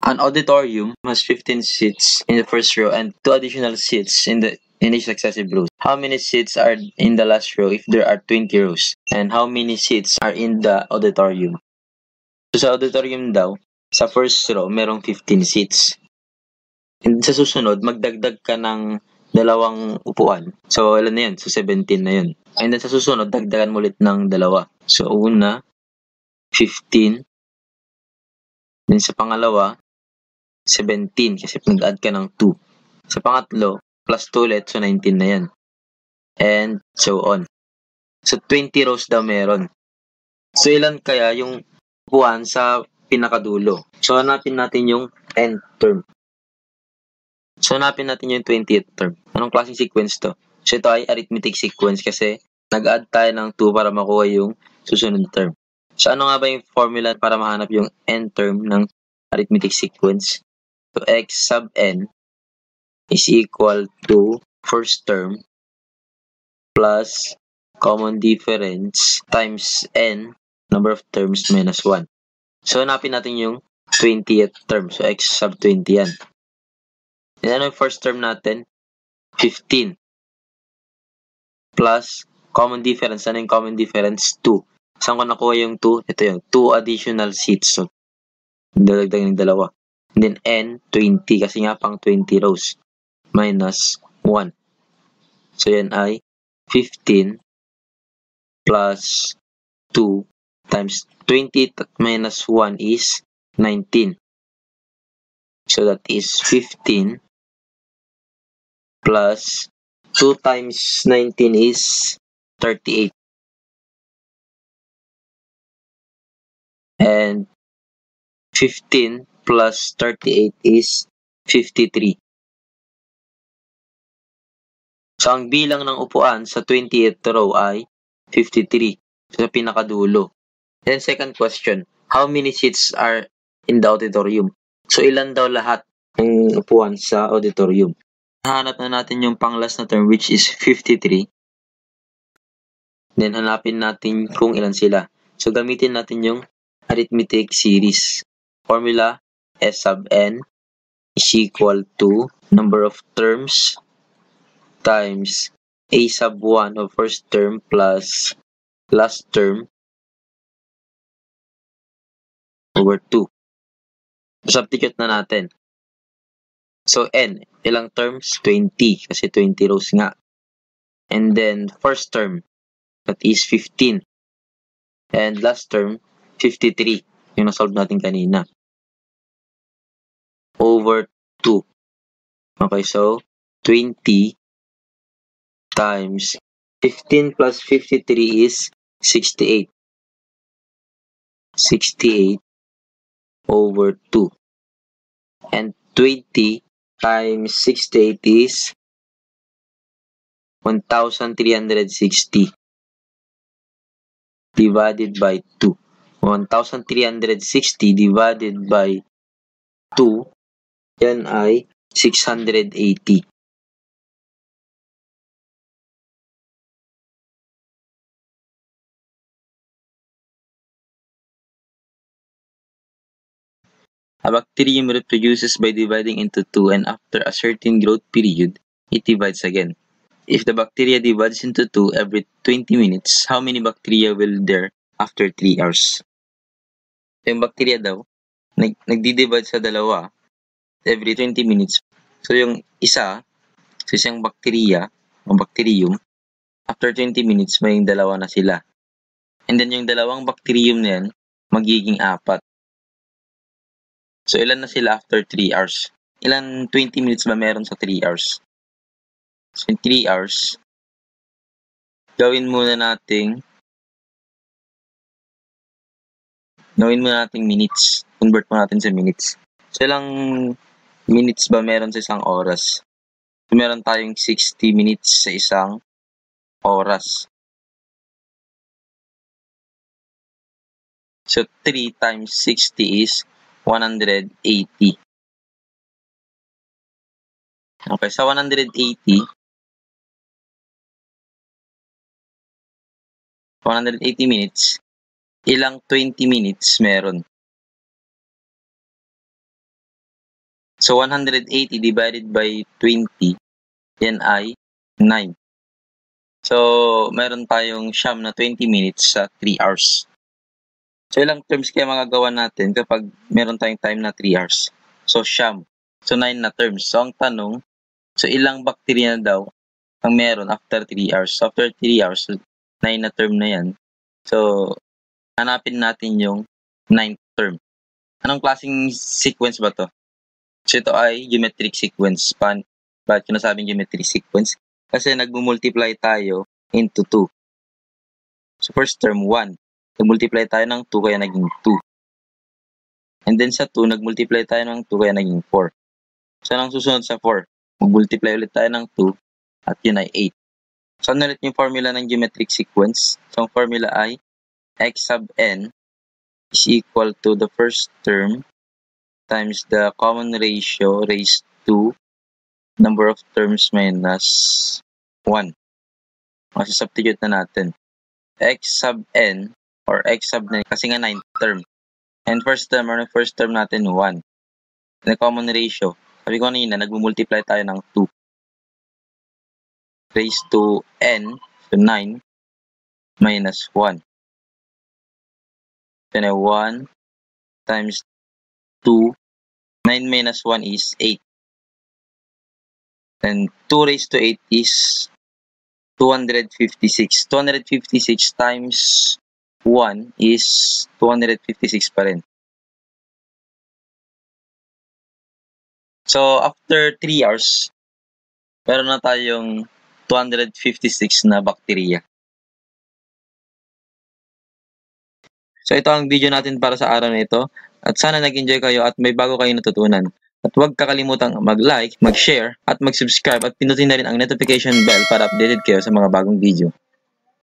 An auditorium has 15 seats in the first row and 2 additional seats in each successive row. How many seats are in the last row if there are 20 rows? And how many seats are in the auditorium? So sa auditorium daw, sa first row, merong 15 seats. And sa susunod, magdagdag ka ng 2 upuan. So, ilan na yun? So, 17 na yun. And then sa susunod, dagdagan mo ulit ng 2. So, una, 15. Then sa pangalawa, 17 kasi nag-add ka ng 2. Sa pangatlo, plus 2 ulit, so 19 na yan. And so on. So 20 rows daw meron. So ilan kaya yung upuan sa pinakadulo? So hanapin natin yung nth term. So hanapin natin yung 20th term. Anong klaseng sequence to? So ito ay arithmetic sequence kasi nag-add tayo ng 2 para makuha yung susunod term. So ano nga ba yung formula para mahanap yung nth term ng arithmetic sequence? So x sub n is equal to first term plus common difference times n, number of terms, minus 1. So, hanapin natin yung 20th term. So, x sub 20 yan. And ano yung first term natin? 15. Plus common difference. Ano yung common difference? 2. Saan ko nakuha yung 2? Ito yung 2 additional seats. So, dadagdag yung 2. And then n, 20 kasi nga pang 20 rows. Minus 1. So, yan ay 15 plus 2 times 20 minus 1 is 19. So, that is 15 plus 2 times 19 is 38. And 15 plus 38 is 53. So, ang bilang ng upuan sa 20th row ay 53. So, sa pinakadulo. Then, second question. How many seats are in the auditorium? So, ilan daw lahat ng upuan sa auditorium? Hanap na natin yung pang-last na term which is 53. Then, hanapin natin kung ilan sila. So, gamitin natin yung arithmetic series. Formula, S sub n is equal to number of terms times a sub 1 of first term plus last term over 2. So, substitute na natin. So, n, ilang terms? 20, kasi 20 rows nga. And then, first term, that is 15. And last term, 53. Yung nasolve natin kanina. Over 2. Okay, so, 20 times 15 plus 53 is 68. 68 over 2. And 20 times 68 is 1,360 divided by 2. 1,360 divided by 2, yan ay 680. A bacterium reproduces by dividing into 2 and after a certain growth period, it divides again. If the bacteria divides into 2 every 20 minutes, how many bacteria will there after 3 hours? Yung bacteria daw, nagdi-divide sa dalawa every 20 minutes. So yung isa, so isang bacteria, o bacterium, after 20 minutes, may dalawa na sila. And then yung dalawang bacterium na yan, magiging 4. So, ilan na sila after 3 hours? Ilan 20 minutes ba meron sa 3 hours? So, in 3 hours, gawin muna nating minutes. Convert mo natin sa minutes. So, ilang minutes ba meron sa isang oras? So, meron tayong 60 minutes sa isang oras. So, 3 times 60 is 180. Okay, sa 180 minutes, ilang 20 minutes meron? So, 180 divided by 20, yan ay 9. So, meron tayong siyam na 20 minutes sa 3 hours. So, ilang terms kaya magagawa natin kapag meron tayong time na 3 hours? So, siyam. So, 9 na terms. So, ang tanong, so ilang bacteria na daw ang meron after 3 hours? So, after 3 hours, so 9 na term na yan. So, hanapin natin yung 9th term. Anong klaseng sequence ba to? So, ito ay geometric sequence. Bakit ko nasabing geometric sequence? Kasi nagmumultiply tayo into 2. So, first term, 1. Nag-multiply tayo ng 2 kaya naging 2. And then sa 2, nag-multiply tayo ng 2 kaya naging 4. So, anong susunod sa 4? Mag-multiply ulit tayo ng 2 at yun ay 8. So, ano ulit yung formula ng geometric sequence? So, ang formula ay x sub n is equal to the first term times the common ratio raised to number of terms minus 1. Masasubstitute na natin. X sub n or x sub n kasi nga 9th term. And first term natin 1. The common ratio. Sabi ko kanina, nagmumultiply tayo ng 2. Raised to n, so 9, minus 1. Then 1 times 2. 9 minus 1 is 8. And 2 raised to 8 is 256. 256 times 1 is 256 pa rin. So, after 3 hours, meron na tayong 256 na bacteria. So, ito ang video natin para sa araw na ito. At sana nag-enjoy kayo at may bago kayong natutunan. At huwag kakalimutang mag-like, mag-share, at mag-subscribe at pinutin na rin ang notification bell para updated kayo sa mga bagong video.